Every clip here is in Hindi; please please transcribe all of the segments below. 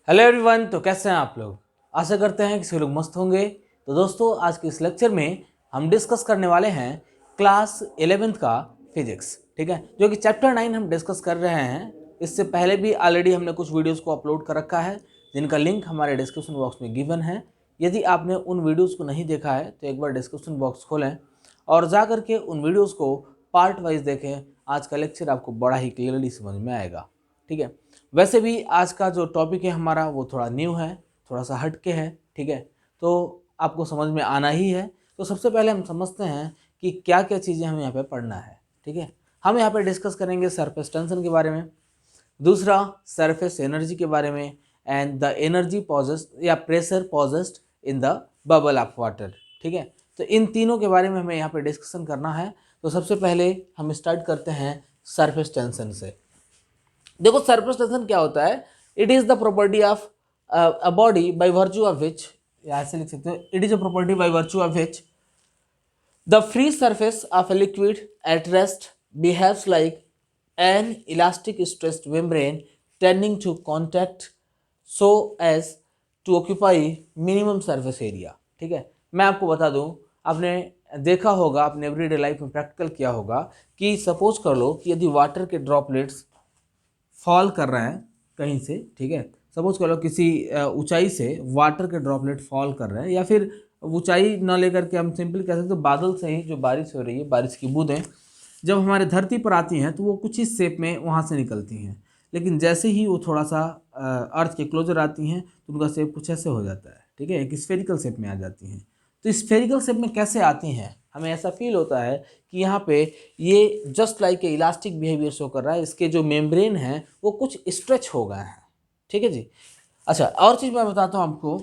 Hello everyone. तो कैसे हैं आप लोग? आशा करते हैं कि सभी लोग मस्त होंगे। तो दोस्तों, आज के इस लेक्चर में हम डिस्कस करने वाले हैं क्लास 11th का फिजिक्स, ठीक है, जो कि चैप्टर 9 हम डिस्कस कर रहे हैं। इससे पहले भी ऑलरेडी हमने कुछ वीडियोस को अपलोड कर रखा है, जिनका लिंक हमारे डिस्क्रिप्शन बॉक्स में गिवन है। यदि आपने उन वीडियोज़ को नहीं देखा है तो एक बार डिस्क्रिप्शन बॉक्स खोलें और जा करके उन वीडियोज़ को पार्ट वाइज देखें। आज का लेक्चर आपको बड़ा ही क्लियरली समझ में आएगा, ठीक है। वैसे भी आज का जो टॉपिक है हमारा वो थोड़ा न्यू है, थोड़ा सा हट के है, ठीक है, तो आपको समझ में आना ही है। तो सबसे पहले हम समझते हैं कि क्या क्या चीज़ें हमें यहाँ पे पढ़ना है, ठीक है। हम यहाँ पे डिस्कस करेंगे सरफेस टेंशन के बारे में, दूसरा सरफेस एनर्जी के बारे में, एंड द एनर्जी पॉजेस्ड या pressure possessed in the bubble of water, ठीक है। तो इन तीनों के बारे में हमें यहाँ पे डिस्कशन करना है। तो सबसे पहले हम स्टार्ट करते हैं सरफेस टेंशन से। देखो, सरफेस टेंशन क्या होता है? It is the property of a body by virtue of which, ऐसे लिख सकते हो, it is a property by virtue of which the free surface of a liquid at rest behaves like an elastic stressed membrane tending to contact so as to occupy minimum surface area, ठीक है। मैं आपको बता दूं, आपने देखा होगा, अपने एवरीडे लाइफ में प्रैक्टिकल किया होगा कि सपोज कर लो कि यदि वाटर के ड्रॉपलेट्स फॉल कर रहे हैं कहीं से, ठीक है, सपोज करो किसी ऊंचाई से वाटर के ड्रॉपलेट फॉल कर रहे हैं, या फिर ऊंचाई न लेकर के हम सिंपली कह सकते हैं बादल से ही जो बारिश हो रही है, बारिश की बूंदें जब हमारे धरती पर आती हैं तो वो कुछ इस शेप में वहाँ से निकलती हैं। लेकिन जैसे ही वो थोड़ा सा अर्थ के क्लोजर आती हैं तो उनका शेप कुछ ऐसे हो जाता है, ठीक है, एक स्फेरिकल शेप में आ जाती हैं। तो स्फेरिकल शेप में कैसे आती हैं, हमें ऐसा फील होता है कि यहाँ पे ये just like a elastic behaviour show कर रहा है, इसके जो मेम्ब्रेन हैं वो कुछ स्ट्रेच हो गए हैं, ठीक है जी। अच्छा, और चीज़ मैं बताता हूँ आपको।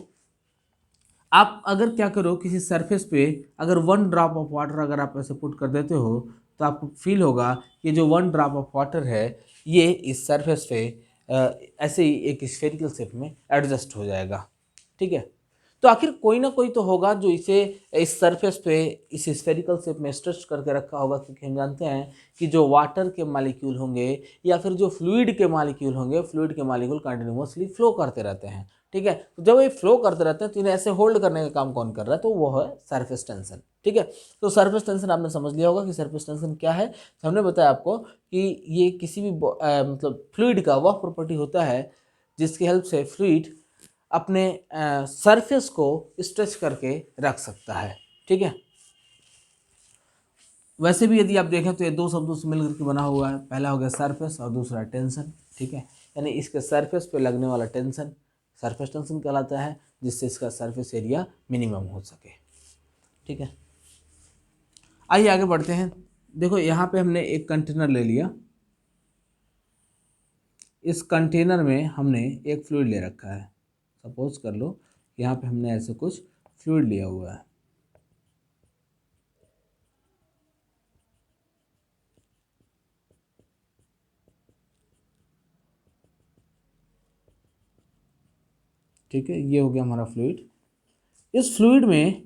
आप अगर क्या करो, किसी सरफेस पे अगर 1 ड्रॉप ऑफ वाटर अगर आप ऐसे पुट कर देते हो तो आपको फील होगा कि जो 1 ड्रॉप ऑफ वाटर है ये इस सरफेस पे ऐसे ही एक स्फेरिकल शेप में एडजस्ट हो जाएगा, ठीक है। तो आखिर कोई ना कोई तो होगा जो इसे इस सरफेस पे इस स्फेरिकल शेप में स्ट्रेच करके रखा होगा, क्योंकि हम जानते हैं कि जो वाटर के मॉलिक्यूल होंगे या फिर जो फ्लूइड के मॉलिक्यूल होंगे, फ्लूइड के मॉलिक्यूल कंटिन्यूअसली फ्लो करते रहते हैं, ठीक है। तो जब ये फ्लो करते रहते हैं तो इन्हें ऐसे होल्ड करने का काम कौन कर रहा है? तो वो है सरफेस टेंशन, ठीक है। तो सरफेस टेंशन आपने समझ लिया होगा कि सरफेस टेंशन क्या है। तो हमने बताया आपको कि ये किसी भी मतलब फ्लूइड का वह प्रॉपर्टी होता है जिसकी हेल्प से फ्लूइड अपने सरफेस को स्ट्रेच करके रख सकता है, ठीक है। वैसे भी यदि आप देखें तो ये दो शब्दों से मिलकर के बना हुआ है, पहला हो गया सरफेस और दूसरा टेंशन, ठीक है। यानी इसके सरफेस पे लगने वाला टेंशन सरफेस टेंशन कहलाता है, जिससे इसका सरफेस एरिया मिनिमम हो सके, ठीक है। आइए आगे बढ़ते हैं। देखो, यहाँ पे हमने एक कंटेनर ले लिया, इस कंटेनर में हमने एक फ्लूइड ले रखा है। सपोज कर लो यहाँ पे हमने ऐसे कुछ फ्लूइड लिया हुआ है, ठीक है। ये हो गया हमारा फ्लूइड। इस फ्लूइड में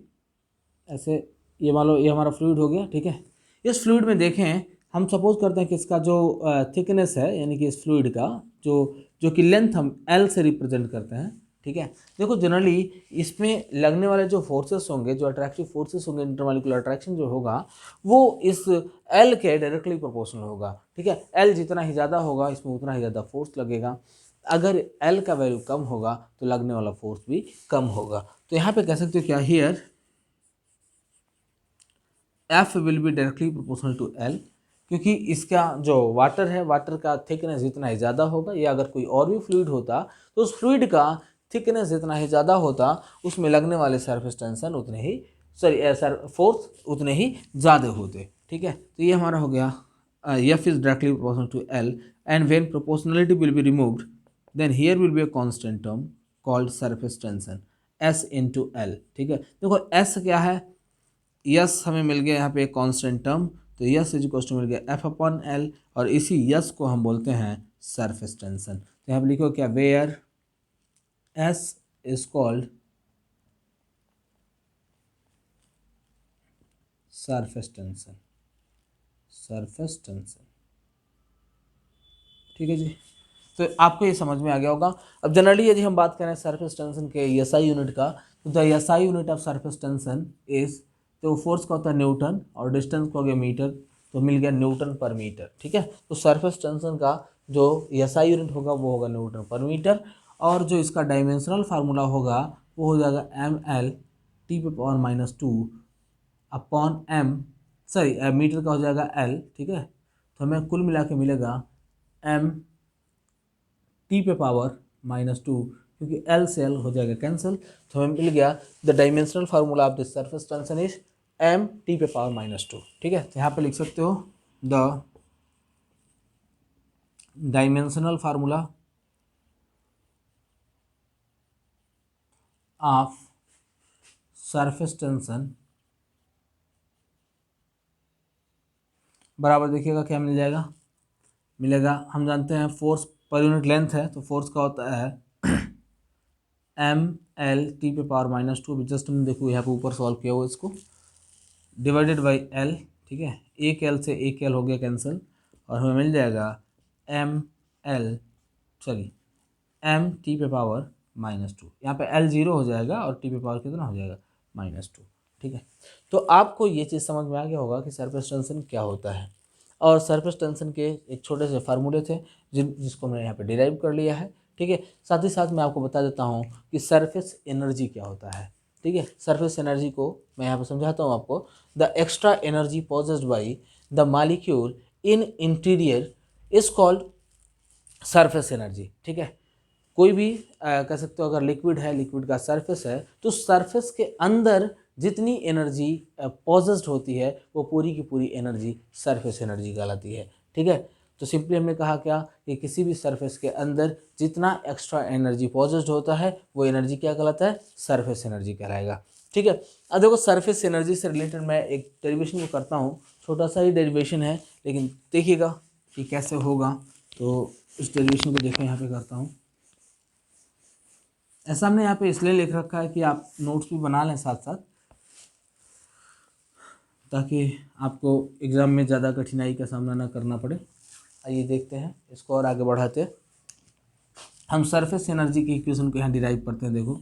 ऐसे, ये मान लो ये हमारा फ्लूइड हो गया, ठीक है। इस फ्लूइड में देखें, हम सपोज करते हैं कि इसका जो थिकनेस है, यानी कि इस फ्लूइड का जो जो कि लेंथ हम एल से रिप्रेजेंट करते हैं, ठीक है। देखो, जनरली इसमें लगने वाले जो फोर्सेस होंगे, जो अट्रैक्टिव फोर्सेस होंगे, इंटरमॉलिक्यूलर अट्रैक्शन जो होगा वो इस एल के डायरेक्टली प्रोपोर्शनल होगा, ठीक है। एल जितना ही ज़्यादा होगा इसमें उतना ही ज़्यादा फोर्स लगेगा। अगर एल का वैल्यू कम होगा तो लगने वाला फोर्स भी कम होगा। तो यहाँ पे कह सकते हो क्या, here F will be directly proportional to L, क्योंकि इसका जो वाटर है, वाटर का थिकनेस जितना ही ज़्यादा होगा, या अगर कोई और भी फ्लूइड होता तो उस फ्लूइड का थिकनेस जितना ही ज़्यादा होता उसमें लगने वाले सरफेस टेंशन उतने ही, सॉरी सर, फोर्स उतने ही ज़्यादा होते, ठीक है। तो ये हमारा हो गया F is directly proportional to L, and when proportionality will be removed then here will be a constant term called surface tension, S into L, ठीक है। देखो एस क्या है, यस हमें मिल गया यहाँ पे एक कांस्टेंट टर्म, तो यस इज इक्वल टू मिल गया एफ अपॉन एल, और इसी यस को हम बोलते हैं सरफेस टेंशन। तो यहाँ पे लिखो क्या, where S is called surface tension, surface tension, ठीक है जी। तो आपको ये समझ में आ गया होगा। अब जनरली यदि हम बात करें सरफेस टेंशन के एसआई यूनिट का, तो the SI unit of surface tension is, तो फोर्स का होता है न्यूटन और डिस्टेंस का हो गया मीटर, तो मिल गया न्यूटन पर मीटर। ठीक है, तो सरफेस टेंशन का जो एसआई यूनिट होगा वो होगा न्यूटन पर मीटर, और जो इसका डायमेंशनल फार्मूला होगा वो हो जाएगा ml (T⁻²) upon m, sorry metre का हो जाएगा l। ठीक है, तो हमें कुल मिला के मिलेगा m(T⁻²), क्योंकि l से l हो जाएगा कैंसिल, तो हमें मिल गया the dimensional formula of the surface tension is m(T⁻²). ठीक है, तो यहाँ पे लिख सकते हो the dimensional formula of surface tension बराबर, देखिएगा क्या मिल जाएगा, मिलेगा, हम जानते हैं फोर्स पर यूनिट लेंथ है, तो फोर्स का होता है ml(T⁻²). अभी जस्ट हमने देखो यहाँ पे ऊपर सॉल्व किया हुआ इसको, डिवाइडेड बाई l। ठीक है, एक l से एक l हो गया कैंसिल, और हमें मिल जाएगा m(T⁻²). यहाँ पे l 0 हो जाएगा और t पे पावर कितना हो जाएगा -2। ठीक है, तो आपको ये चीज़ समझ में आ गया होगा कि सरफेस टेंशन क्या होता है, और सरफेस टेंशन के एक छोटे से फार्मूले थे जिसको मैंने यहाँ पे डिराइव कर लिया है। ठीक है, साथ ही साथ मैं आपको बता देता हूँ कि सरफेस एनर्जी क्या होता है। ठीक है, सरफेस एनर्जी को मैं यहाँ पे समझाता हूँ आपको। The extra energy possessed by the molecule in interior is called surface energy. ठीक है, कोई भी कह सकते हो, अगर लिक्विड है, लिक्विड का सरफेस है, तो सरफेस के अंदर जितनी एनर्जी पॉजेस्ड होती है वो पूरी की पूरी एनर्जी सरफेस एनर्जी कहलाती है। ठीक है, तो सिंपली हमने कहा क्या कि किसी भी सरफेस के अंदर जितना एक्स्ट्रा एनर्जी पॉजेस्ड होता है वो एनर्जी क्या कहलाता है, सरफेस एनर्जी कहलाएगा। ठीक है, अब देखो सरफेस एनर्जी से रिलेटेड मैं एक डेरिवेशन को करता हूँ, छोटा सा ही डेरिवेशन है, लेकिन देखिएगा कि कैसे होगा। तो इस डेरिवेशन को देखो, यहाँ पे करता हूँ। ऐसा हमने यहाँ पे इसलिए लिख रखा है कि आप नोट्स भी बना लें साथ साथ, ताकि आपको एग्ज़ाम में ज़्यादा कठिनाई का सामना ना करना पड़े। आइए देखते हैं इसको और आगे बढ़ाते हैं। हम सरफेस एनर्जी की इक्वेशन को यहाँ डिराइव करते हैं। देखो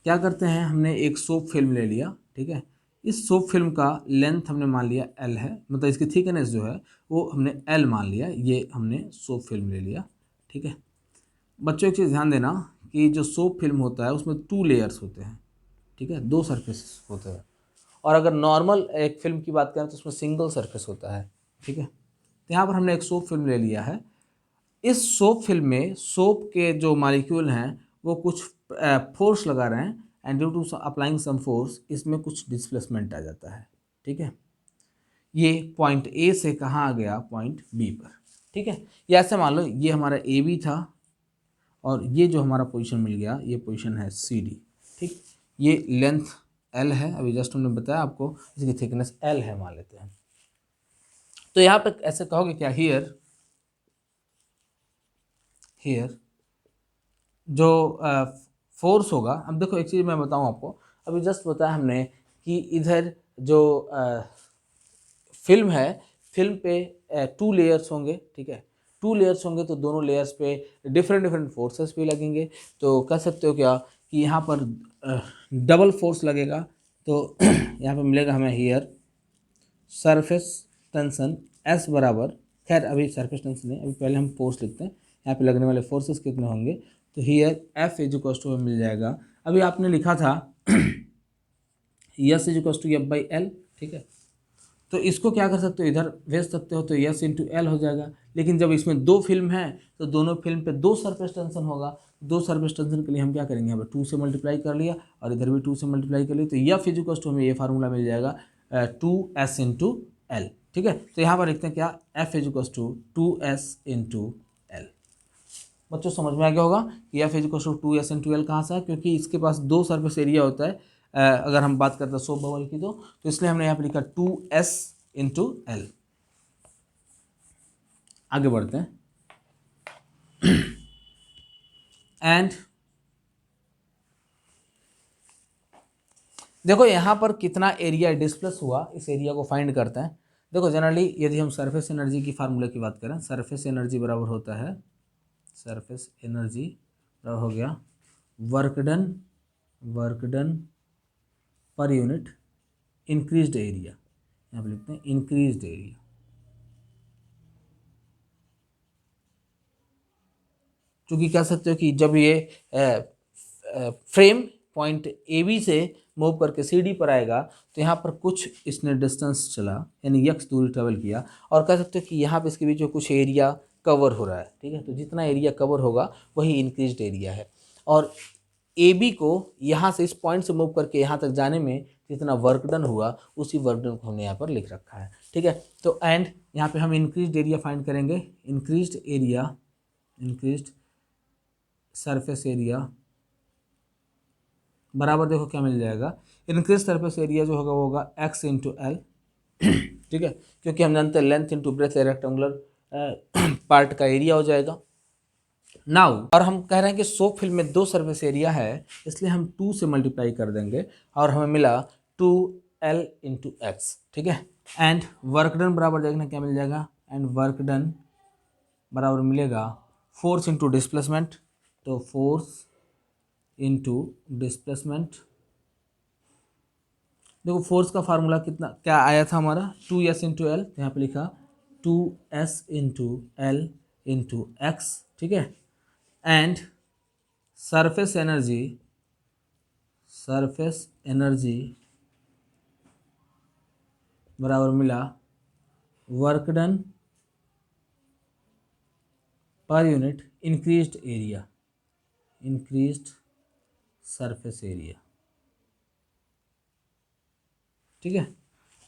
क्या करते हैं, हमने एक सोप फिल्म ले लिया। ठीक है, इस सोप फिल्म का लेंथ हमने मान लिया L है, मतलब इसकी थिकनेस जो है वो हमने L मान लिया, ये हमने सोप फिल्म ले लिया। ठीक है बच्चों, एक चीज़ ध्यान देना कि जो सोप फिल्म होता है उसमें 2 लेयर्स होते हैं। ठीक है, 2 सरफेस होते हैं, और अगर नॉर्मल एक फिल्म की बात करें तो उसमें सिंगल सरफेस होता है। ठीक है, तो यहाँ पर हमने एक सोप फिल्म ले लिया है। इस सोप फिल्म में सोप के जो मॉलिक्यूल हैं वो कुछ फोर्स लगा रहे हैं, and due to applying some force इसमें कुछ डिस्प्लेसमेंट आ जाता है। ठीक है, ये पॉइंट ए से कहाँ आ गया, पॉइंट बी पर। ठीक है, या ऐसे मान लो ये हमारा ए बी था, और ये जो हमारा पोजीशन मिल गया ये पोजीशन है सी डी। ठीक, ये लेंथ एल है, अभी जस्ट हमने बताया आपको, इसकी थिकनेस एल है मान लेते हैं। तो यहाँ पे ऐसे कहोगे क्या, हियर जो फोर्स होगा, अब देखो एक चीज़ मैं बताऊँ आपको, अभी जस्ट बताया हमने कि इधर जो फिल्म है, फिल्म पे 2 लेयर्स होंगे। ठीक है, 2 लेयर्स होंगे तो दोनों लेयर्स पे डिफरेंट फोर्सेस भी लगेंगे। तो कह सकते हो क्या कि यहाँ पर डबल फोर्स लगेगा, तो यहाँ पे मिलेगा हमें हियर सरफेस टेंशन S बराबर, खैर अभी सरफेस टेंशन नहीं, अभी पहले हम फोर्स लिखते हैं। यहाँ पे लगने वाले फोर्सेस कितने होंगे, तो हियर F = मिल जाएगा। अभी आपने लिखा था S = F/L। ठीक है, तो इसको क्या कर सकते हो, इधर भेज सकते हो, तो S × L हो जाएगा। लेकिन जब इसमें 2 फिल्म है तो दोनों फिल्म पे 2 सरफेस टेंशन होगा। 2 सरफेस टेंशन के लिए हम क्या करेंगे, यहाँ पे 2 से मल्टीप्लाई कर लिया, और इधर भी 2 से मल्टीप्लाई कर लिया, तो F = हमें ये फार्मूला मिल जाएगा 2S × L। ठीक है, तो यहाँ पर लिखते हैं क्या, F = 2S × L। बच्चों समझ में आ गया होगा कि F = 2S × L कहाँ से है, क्योंकि इसके पास 2 सरफेस एरिया होता है। अगर हम बात करते हैं सोप बबल की, तो इसलिए हमने यहाँ पर लिखा 2S × L। आगे बढ़ते हैं। एंड देखो यहाँ पर कितना एरिया डिस्प्लेस हुआ, इस एरिया को फाइंड करते हैं। देखो जनरली यदि हम सरफेस एनर्जी की फार्मूला की बात करें, सरफेस एनर्जी बराबर होता है सरफेस एनर्जी हो गया work done per unit increased area, यहाँ पे लिखते हैं इंक्रीज्ड एरिया। क्योंकि कह सकते हो कि जब ये फ्रेम पॉइंट ए बी से मूव करके सी डी पर आएगा तो यहाँ पर कुछ इसने डिस्टेंस चला, यानी यक्स दूरी ट्रेवल किया, और कह सकते हो कि यहाँ पे इसके बीच में कुछ एरिया कवर हो रहा है, ठीक है। तो जितना एरिया कवर होगा वही इंक्रीज्ड एरिया है, और ए बी को यहाँ से इस पॉइंट से मूव करके यहाँ तक जाने में जितना वर्क डन हुआ उसी वर्क डन को हमने यहाँ पर लिख रखा है, ठीक है। तो एंड यहाँ पे हम इंक्रीज्ड एरिया फाइंड करेंगे, इंक्रीज्ड सरफेस एरिया बराबर देखो क्या मिल जाएगा, इंक्रीज सरफेस एरिया जो होगा वो होगा x इंटू एल, ठीक है, क्योंकि हम जानते हैं length into breadth rectangular part का एरिया हो जाएगा नाउ। और हम कह रहे हैं कि सोप फिल्म में 2 सरफेस एरिया है, इसलिए हम 2 से मल्टीप्लाई कर देंगे और हमें मिला 2l इंटू एक्स, ठीक है। एंड वर्क डन बराबर देखना क्या मिल जाएगा, एंड वर्क डन बराबर मिलेगा फोर्स इंटू डिस्प्लेसमेंट, तो फोर्स इंटू डिस्प्लेसमेंट। देखो फोर्स का फार्मूला कितना क्या आया था हमारा, 2s इंटू एल, यहाँ पे लिखा 2s into L into x, ठीक है। एंड सरफेस एनर्जी बराबर मिला work done per unit increased area, increased surface area, ठीक है।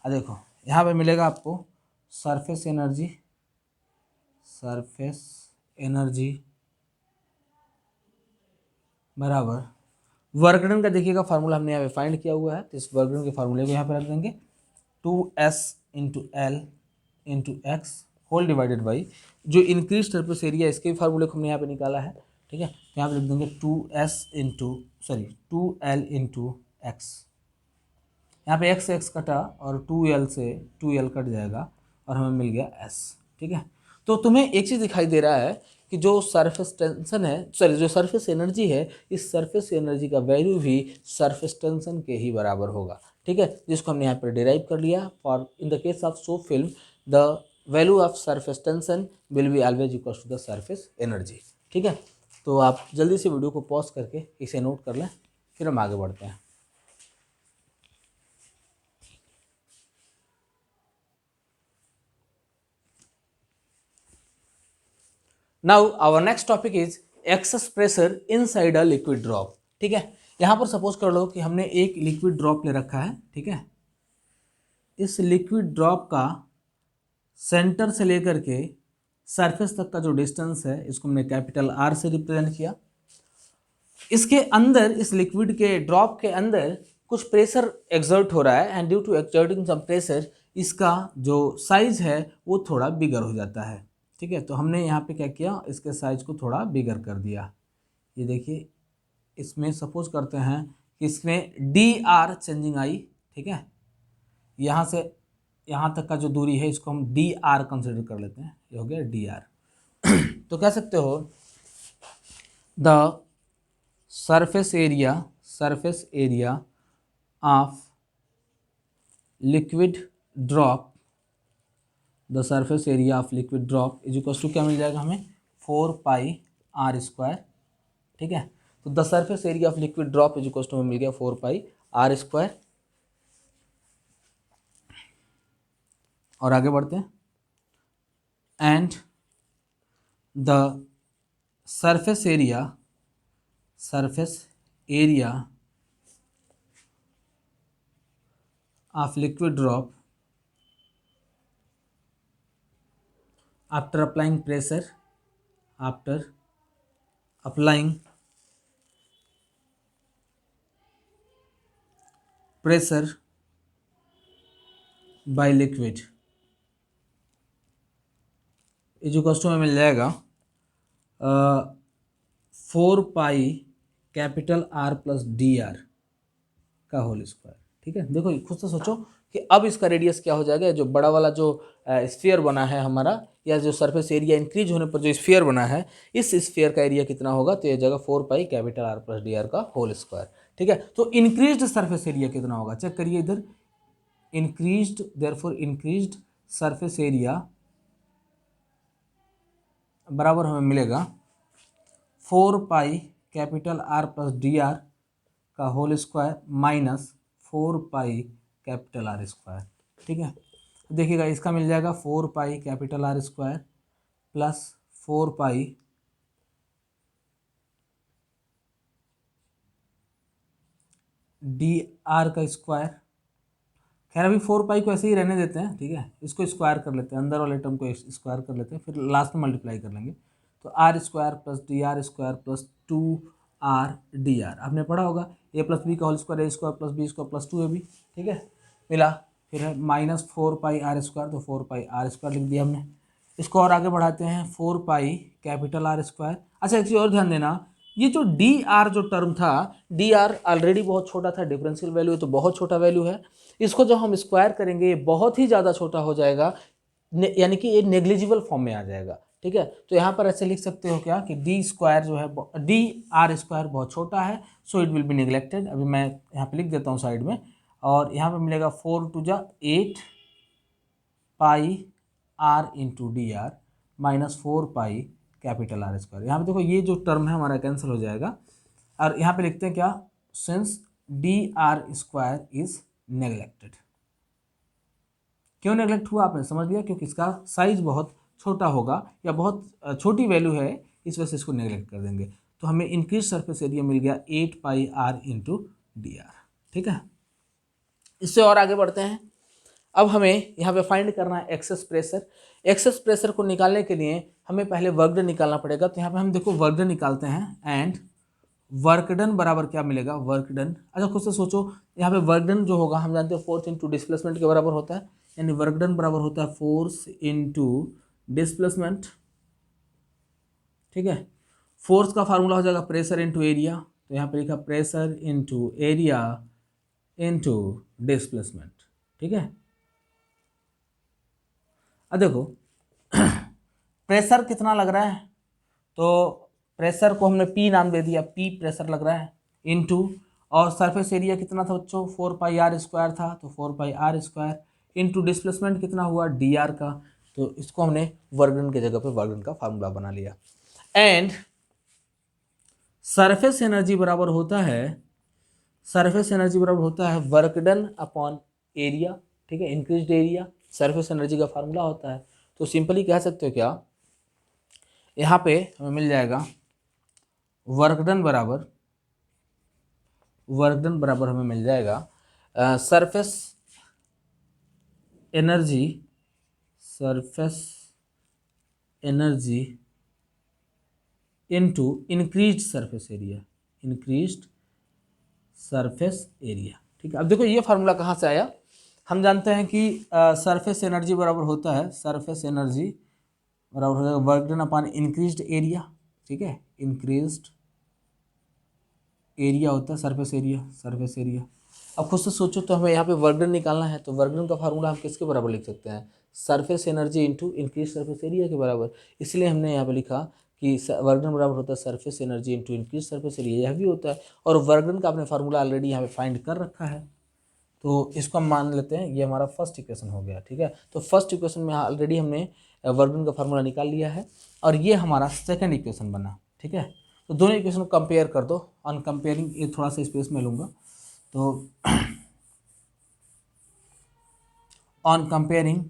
अब देखो यहाँ पे मिलेगा आपको सरफेस एनर्जी बराबर वर्क डन का देखिएगा फार्मूला हमने यहाँ पे फाइंड किया हुआ है, तो इस वर्क डन के फार्मूले को यहाँ पे रख देंगे 2s into L into x whole divided by जो इंक्रीज सरफेस एरिया इसके भी फार्मूले को हमने यहाँ पे निकाला है, ठीक है। यहाँ पे लिख देंगे 2l इंटू एक्स, यहाँ पे x कटा और 2l से 2l कट जाएगा और हमें मिल गया s, ठीक है। तो तुम्हें एक चीज़ दिखाई दे रहा है कि जो सरफेस टेंशन है, जो सरफेस एनर्जी है, इस सरफेस एनर्जी का वैल्यू भी सरफेस टेंशन के ही बराबर होगा, ठीक है, जिसको हमने यहाँ पर डिराइव कर लिया। For in the case of soap film the value of surface tension will be always equal to the surface energy, ठीक है। तो आप जल्दी से वीडियो को पॉज करके इसे नोट कर लें, फिर हम आगे बढ़ते हैं। Now our next topic is excess pressure inside a liquid drop, ठीक है। यहाँ पर सपोज कर लो कि हमने एक लिक्विड ड्रॉप ले रखा है, ठीक है। इस लिक्विड ड्रॉप का सेंटर से लेकर के सरफेस तक का जो डिस्टेंस है इसको हमने कैपिटल R से रिप्रेजेंट किया। इसके अंदर, इस लिक्विड के ड्रॉप के अंदर कुछ प्रेशर एक्सर्ट हो रहा है, and due to exerting some pressure इसका जो साइज है वो थोड़ा बिगर हो जाता है, ठीक है। तो हमने यहाँ पे क्या किया, इसके साइज को थोड़ा बिगर कर दिया। ये देखिए इसमें सपोज करते हैं कि इसमें dr चेंजिंग आई, ठीक है। यहाँ से यहाँ तक का जो दूरी है इसको हम dr कंसिडर कर लेते हैं, ये हो गया dr। तो कह सकते हो the surface area of liquid drop, the surface area of liquid drop is equal to क्या मिल जाएगा हमें, 4πr², ठीक है। तो the surface area of liquid drop is equal to हमें मिल गया 4πr²। और आगे बढ़ते हैं, and the surface area of liquid drop after applying pressure by liquid is equal to हमें मिल जाएगा 4π R + dr का होल स्क्वायर, ठीक है। देखो खुद से सोचो कि अब इसका रेडियस क्या हो जाएगा, जो बड़ा वाला जो स्फीयर बना है हमारा, या जो सरफेस एरिया इंक्रीज होने पर जो स्फीयर बना है, इस स्फीयर का एरिया कितना होगा, तो ये जगह 4 pi capital R plus D R का होल स्क्वायर। ठीक है, तो इंक्रीज्ड सरफेस एरिया कितना होगा, चेक करिए इधर, increased, therefore increased surface area बराबर हमें मिलेगा 4 pi capital R plus D R का whole square minus 4 pi capital R square. ठीक है, देखिएगा इसका मिल जाएगा 4 pi capital R square plus 4 pi D R का स्क्वायर। खैर अभी 4 पाई को ऐसे ही रहने देते हैं, ठीक है, इसको स्क्वायर कर लेते हैं, अंदर वाले टर्म को स्क्वायर कर लेते हैं, फिर लास्ट में मल्टीप्लाई कर लेंगे। तो R square plus D R square plus 2 R D R, आपने पढ़ा होगा ए प्लस बी का whole square A square plus B square plus 2 A B. ठीक है, मिला, फिर है माइनस 4 पाई आर स्क्वायर, तो 4 पाई आर स्क्वायर लिख दिया हमने। इसको और आगे बढ़ाते हैं, 4 पाई कैपिटल आर स्क्वायर। अच्छा एक चीज़ और ध्यान देना, ये जो डी आर जो टर्म था, डी आर ऑलरेडी बहुत छोटा था, डिफरेंशियल वैल्यू है तो बहुत छोटा वैल्यू है, इसको जब हम स्क्वायर करेंगे ये बहुत ही ज़्यादा छोटा हो जाएगा, यानी कि ये नेग्लिजिबल फॉर्म में आ जाएगा। ठीक है, तो यहाँ पर ऐसे लिख सकते हो क्या कि डी स्क्वायर जो है, डी आर स्क्वायर बहुत छोटा है, so it will be neglected. अभी मैं यहाँ पे लिख देता हूँ साइड में, और यहाँ पे मिलेगा 4 टू जा 8 pi R into D R minus 4 pi capital R square. यहाँ पे देखो ये जो टर्म है हमारा कैंसिल हो जाएगा, और यहाँ पे लिखते हैं क्या, since D R square is neglected. क्यों नेग्लेक्ट हुआ आपने समझ लिया, क्योंकि इसका साइज बहुत छोटा होगा या बहुत छोटी वैल्यू है, इस वजह से इसको नेग्लेक्ट कर देंगे। तो हमें इंक्रीज सरफेस एरिया मिल गया 8 pi R into D are. ठीक है, इससे और आगे बढ़ते हैं। अब हमें यहाँ पे फाइंड करना है एक्सेस प्रेशर। एक्सेस प्रेशर को निकालने के लिए हमें पहले वर्क डन निकालना पड़ेगा। तो यहाँ पे हम देखो वर्क डन निकालते हैं, एंड वर्क डन बराबर क्या मिलेगा, वर्क डन। अच्छा खुद से सोचो, यहाँ पे वर्क डन जो होगा हम जानते हैं फोर्स इंटू डिस्प्लेसमेंट के बराबर होता है, यानी वर्क डन बराबर होता है फोर्स इंटू डिस्प्लेसमेंट। ठीक है, फोर्स का फार्मूला हो जाएगा प्रेशर इंटू एरिया, तो यहाँ पे लिखा pressure into area into displacement. ठीक है, अब देखो प्रेशर कितना लग रहा है, तो प्रेशर को हमने P नाम दे दिया, P प्रेशर लग रहा है, इनटू, और सरफेस एरिया कितना था बच्चों, 4 पाई आर स्क्वायर था, तो 4 पाई आर स्क्वायर इनटू डिस्प्लेसमेंट कितना हुआ डी आर का, तो इसको हमने वर्क डन की जगह पे वर्क डन का फार्मूला बना लिया। एंड सरफेस एनर्जी बराबर होता है, सरफेस एनर्जी बराबर होता है वर्क डन अपॉन एरिया। ठीक है, इंक्रीज्ड एरिया सरफेस एनर्जी का फार्मूला होता है। तो सिंपली कह सकते हो क्या, यहाँ पे हमें मिल जाएगा वर्क डन बराबर हमें मिल जाएगा surface energy into increased surface area, increased surface area. ठीक है, अब देखो ये फार्मूला कहाँ से आया, हम जानते हैं कि सरफेस एनर्जी बराबर होता है, सरफेस एनर्जी बराबर हो जाएगा work done upon increased area. ठीक है, इंक्रीज्ड एरिया होता है सरफेस एरिया। अब खुद से सोचो, तो हमें यहाँ पे वर्क डन निकालना है, तो वर्क डन का फार्मूला हम किसके बराबर लिख सकते हैं, surface energy into increase surface area के बराबर। इसलिए हमने यहाँ पे लिखा कि वर्क डन बराबर होता है surface energy into increase surface area, यह भी होता है, और वर्क डन का आपने फार्मूला ऑलरेडी यहाँ पे फाइंड कर रखा है, तो इसको हम मान लेते हैं ये हमारा फर्स्ट इक्वेशन हो गया। ठीक है, तो फर्स्ट इक्वेशन में ऑलरेडी हमने वर्क डन का फार्मूला निकाल लिया है, और ये हमारा सेकंड इक्वेशन बना। ठीक है, तो दोनों इक्वेशन को कंपेयर कर दो, ऑन कंपेयरिंग ये थोड़ा सा स्पेस में लूँगा, तो on comparing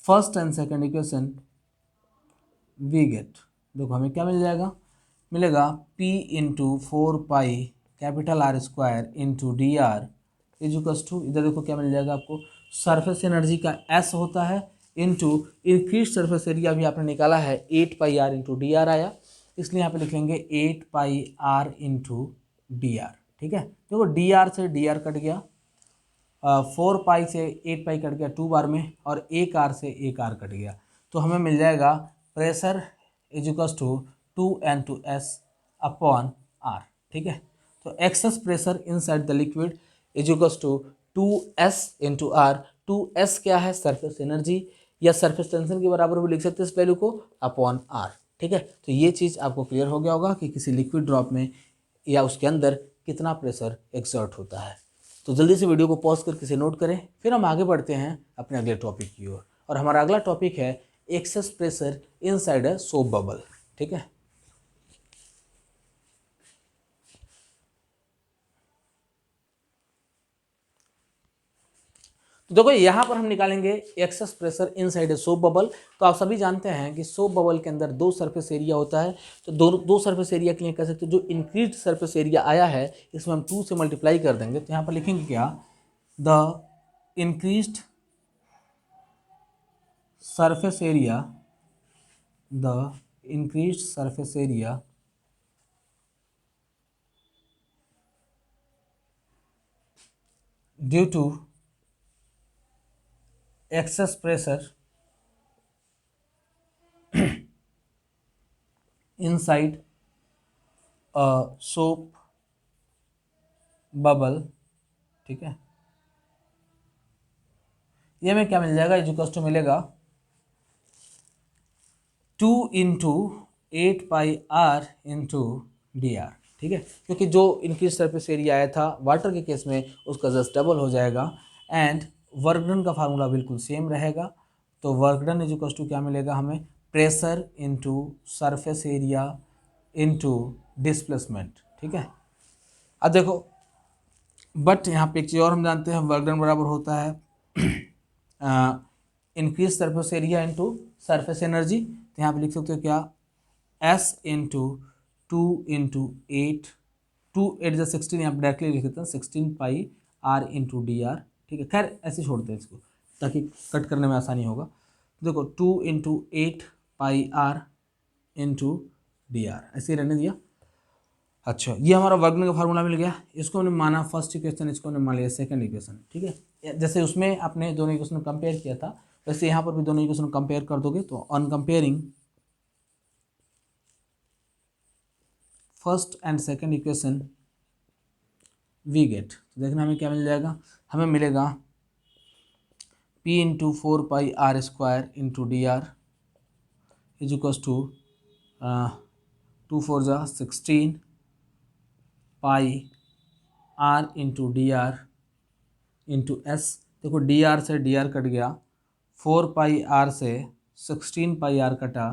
first and second equation we get, देखो हमें क्या मिल जाएगा, मिलेगा P into 4 pi capital R square into D R equals to, इधर देखो क्या मिल जाएगा आपको, सरफेस एनर्जी का S होता है इंटू इंक्रीज सरफेस एरिया भी आपने निकाला है 8 pi R into D are आया, इसलिए यहाँ पे लिख लेंगे 8 pi R into D are. ठीक है, देखो डी आर से डी आर कट गया, 4 पाई से 8 पाई कट गया 2 बार में, और एक आर से एक आर कट गया, तो हमें मिल जाएगा pressure equals to 2 N2 S upon R. ठीक है, तो excess pressure inside the liquid is equals to 2s into R. 2s क्या है? सरफेस एनर्जी या सरफेस टेंशन के बराबर भी लिख सकते हैं इस वैल्यू को, अपॉन आर। ठीक है, तो ये चीज़ आपको क्लियर हो गया होगा कि किसी लिक्विड ड्रॉप में या उसके अंदर कितना प्रेशर एक्सर्ट होता है। तो जल्दी से वीडियो को पॉज करके इसे नोट करें, फिर हम आगे बढ़ते हैं अपने अगले टॉपिक की ओर। और हमारा अगला टॉपिक है access pressure inside a soap bubble. ठीक है, तो देखो यहाँ पर हम निकालेंगे access pressure inside a soap bubble. तो आप सभी जानते हैं कि सोप बबल के अंदर दो सरफेस एरिया होता है। तो दो सरफेस एरिया के लिए कह सकते हैं जो इंक्रीज सरफेस एरिया आया है इसमें हम 2 से मल्टीप्लाई कर देंगे। तो यहाँ पर लिखेंगे क्या? The increased surface area, the increased surface area due to excess pressure inside a soap bubble। ठीक है, ये में क्या मिल जाएगा? इक्वल्स टू मिलेगा 2 इंटू 8πr इंटू dr। ठीक है, क्योंकि जो इंक्रीज सरफेस एरिया आया था वाटर के केस में उसका जस्ट डबल हो जाएगा। एंड वर्क डन का फार्मूला बिल्कुल सेम रहेगा। तो work done is equals to क्या मिलेगा हमें? Pressure into surface area into displacement. ठीक है, अब देखो बट यहाँ पे एक चीज़ और हम जानते हैं, वर्क डन बराबर होता है increase surface area into surface energy. तो यहाँ पे लिख सकते हो क्या? एस इंटू 2 इंटू 8, 2 8 16, यहाँ पर डायरेक्टली लिख देते हैं 16πr इंटू डी आर। ठीक है, खैर ऐसे छोड़ते हैं इसको ताकि कट करने में आसानी होगा। देखो 2 into 8πr into D are ऐसे ही रहने दिया। अच्छा, ये हमारा वर्गने का फार्मूला मिल गया। इसको हमने माना फर्स्ट इक्वेशन, इसको हमने मान लिया सेकंड इक्वेशन। ठीक है, जैसे उसमें आपने दोनों इक्वेशन कंपेयर किया था वैसे यहाँ पर भी दोनों इक्वेशन कंपेयर कर दोगे। तो on comparing first and second equation we get, देखना हमें क्या मिल जाएगा? हमें मिलेगा P into 4πr² into D R is equals to 2 4 जा 16 pi r into D R into S. देखो डी आर से डी आर कट गया, 4πr से 16πr कटा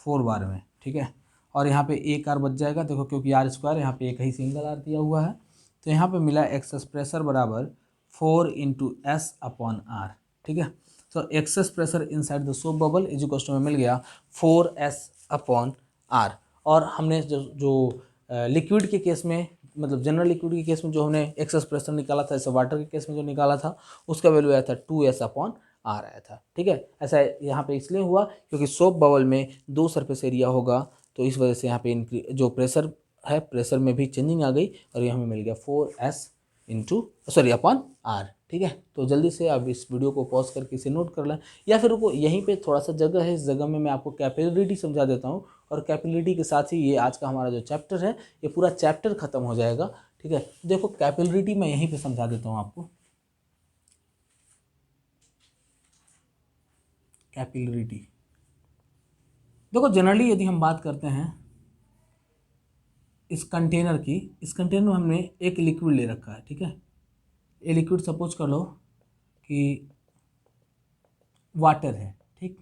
4 बार में। ठीक है, और यहाँ पे एक आर बच जाएगा देखो, क्योंकि आर स्क्वायर यहाँ पे एक ही सिंगल आर दिया हुआ है। तो यहाँ पे मिला एक्सेस प्रेशर बराबर 4 इंटू एस अपॉन आर। ठीक है, तो excess pressure inside the soap bubble is equal to में मिल गया 4s अपॉन आर। और हमने जो लिक्विड के केस में, मतलब जनरल लिक्विड के केस में जो हमने एक्सेस प्रेशर निकाला था, जैसे वाटर के केस में जो निकाला था उसका वैल्यू आया था 2s अपॉन आर आया था। ठीक है, ऐसा यहाँ पे इसलिए हुआ क्योंकि सोप बबल में दो सरफेस एरिया होगा, तो इस वजह से यहाँ पे जो प्रेशर है प्रेशर में भी चेंजिंग आ गई और ये हमें मिल गया 4s into sorry upon R. ठीक है, तो जल्दी से आप इस वीडियो को पॉज करके इसे नोट कर लें, या फिर रुको यहीं पे थोड़ा सा जगह है, इस जगह में मैं आपको कैपिलरिटी समझा देता हूँ। और कैपिलरिटी के साथ ही ये आज का हमारा जो चैप्टर है ये पूरा चैप्टर खत्म हो जाएगा। ठीक है, देखो कैपिलरिटी मैं यहीं पे समझा देता हूँ आपको। कैपिलरिटी देखो जनरली यदि हम बात करते हैं इस कंटेनर की, इस कंटेनर में हमने एक लिक्विड ले रखा है। ठीक है, ये लिक्विड सपोज कर लो कि वाटर है। ठीक,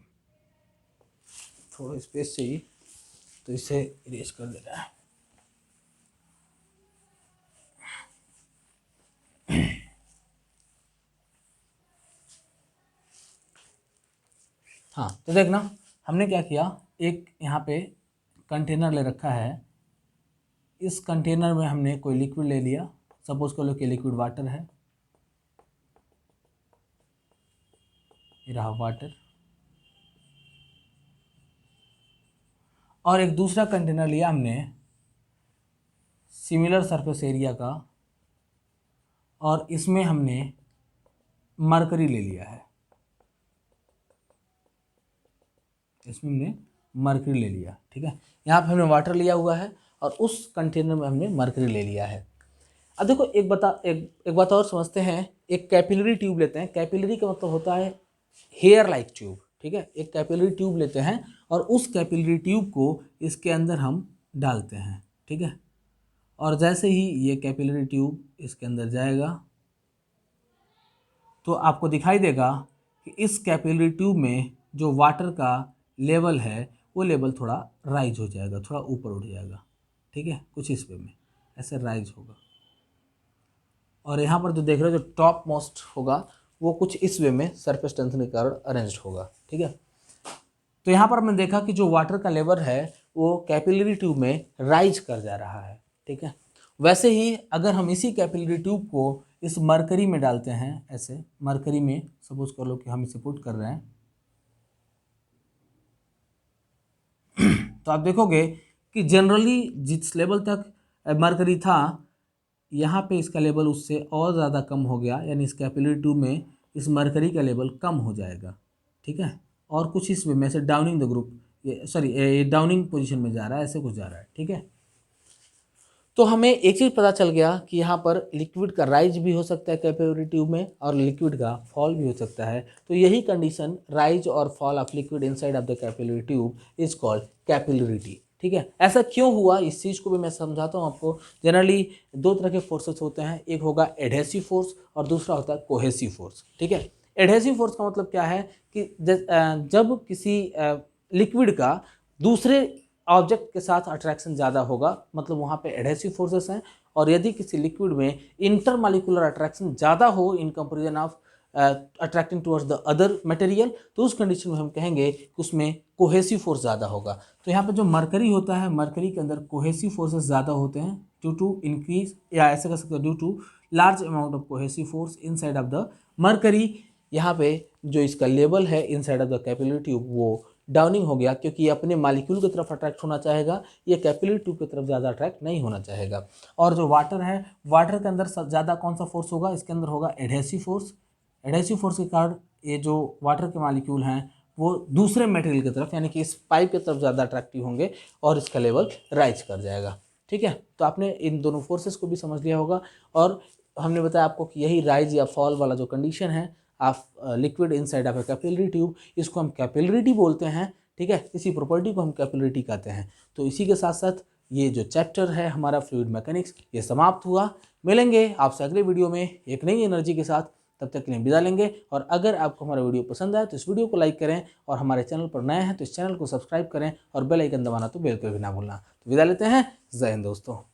थोड़ा स्पेस चाहिए तो इसे इरेज कर देना है। हाँ, तो देखना हमने क्या किया, एक यहाँ पे कंटेनर ले रखा है। इस कंटेनर में हमने कोई लिक्विड ले लिया, सपोज कर लो कि लिक्विड वाटर है, ये रहा वाटर। और एक दूसरा कंटेनर लिया हमने सिमिलर सरफेस एरिया का, और इसमें हमने मरकरी ले लिया है, इसमें हमने मरकरी ले लिया। ठीक है, यहाँ पे हमने वाटर लिया हुआ है और उस कंटेनर में हमने मरकरी ले लिया है। अब देखो एक बात और समझते हैं। एक कैपिलरी ट्यूब लेते हैं। कैपिलरी का मतलब होता है हेयर लाइक ट्यूब, ठीक है। एक कैपिलरी ट्यूब लेते हैं और उस कैपिलरी ट्यूब को इसके अंदर हम डालते हैं, ठीक है। और जैसे ही ये कैपिलरी ट्यूब इसके अंदर जाएगा तो आपको दिखाई देगा कि इस कैपिलरी ट्यूब में जो वाटर का लेवल है वो लेवल थोड़ा राइज हो जाएगा, थोड़ा ऊपर उठ जाएगा, ठीक है। कुछ इस वे में ऐसे राइज होगा। और यहाँ पर जो देख रहे हो जो टॉप मोस्ट होगा वो कुछ इस वे में सरफेस टेंशन के कारण अरेंज्ड होगा, ठीक है। तो यहाँ पर हमने देखा कि जो वाटर का लेवल है वो कैपिलरी ट्यूब में राइज कर जा रहा है, ठीक है। वैसे ही अगर हम इसी कैपिलरी ट्यूब को इस मरकरी में डालते हैं, ऐसे मरकरी में सपोज कर लो कि हम इसे पुट कर रहे हैं, तो आप देखोगे कि जनरली जिस लेवल तक मरकरी था यहाँ पे इसका लेवल उससे और ज़्यादा कम हो गया, यानी इस कैपिलरी ट्यूब में इस मरकरी का लेवल कम हो जाएगा, ठीक है। और कुछ इस वे में से डाउनिंग द ग्रुप, ये डाउनिंग पोजीशन में जा रहा है, ऐसे कुछ जा रहा है, ठीक है। तो हमें एक चीज़ पता चल गया कि यहाँ पर लिक्विड का राइज भी हो सकता है कैपिलरी ट्यूब में और लिक्विड का फॉल भी हो सकता है। तो यही कंडीशन, राइज और fall of liquid inside of the capillary tube is called capillarity, ठीक है। ऐसा क्यों हुआ इस चीज़ को भी मैं समझाता हूँ आपको। जनरली दो तरह के फोर्सेस होते हैं, एक होगा एडहेसिव फोर्स और दूसरा होता है कोहेसिव फोर्स, ठीक है। एडहेसिव फोर्स का मतलब क्या है कि जब किसी लिक्विड का दूसरे ऑब्जेक्ट के साथ अट्रैक्शन ज़्यादा होगा, मतलब वहाँ पे एडहेसिव फोर्सेस हैं। और यदि किसी लिक्विड में इंटरमॉलिक्यूलर अट्रैक्शन ज़्यादा हो in comparison of attracting towards the other material, तो उस कंडीशन में हम कहेंगे कि उसमें कोहेसिव फोर्स ज़्यादा होगा। तो यहाँ पे जो मरकरी होता है, मरकरी के अंदर कोहेसिव फोर्सेस ज़्यादा होते हैं ड्यू टू इंक्रीज, या ऐसे कह सकते हैं due to large amount of cohesive force inside of the mercury. यहाँ पे जो इसका लेवल है inside of the capillary tube वो डाउनिंग हो गया, क्योंकि ये अपने मालिक्यूल की तरफ अट्रैक्ट होना चाहेगा, ये कैपिलरी ट्यूब की तरफ ज़्यादा अट्रैक्ट नहीं होना चाहेगा। और जो वाटर है, वाटर के अंदर ज़्यादा कौन सा फोर्स होगा, इसके अंदर होगा एडहेसिव फोर्स। एडहेसिव फोर्स के कारण ये जो वाटर के मालिक्यूल हैं वो दूसरे मटेरियल की तरफ, यानी कि इस पाइप की तरफ ज़्यादा अट्रैक्टिव होंगे और इसका लेवल राइज कर जाएगा, ठीक है। तो आपने इन दोनों फोर्सेस को भी समझ लिया होगा। और हमने बताया आपको कि यही राइज या फॉल वाला जो कंडीशन है of liquid inside of A capillary tube, इसको हम कैपिलरिटी बोलते हैं, ठीक है। इसी प्रॉपर्टी को हम कैपिलरिटी कहते हैं। तो इसी के साथ साथ ये जो चैप्टर है हमारा फ्लूइड मैकेनिक्स ये समाप्त हुआ। मिलेंगे आपसे अगले वीडियो में एक नई एनर्जी के साथ, तब तक के लिए विदा लेंगे। और अगर आपको हमारा वीडियो पसंद आए तो इस वीडियो को लाइक करें, और हमारे चैनल पर नए हैं तो इस चैनल को सब्सक्राइब करें और बेल आइकन दबाना तो बिल्कुल भी ना भूलना। तो विदा लेते हैं, जय हिंद दोस्तों।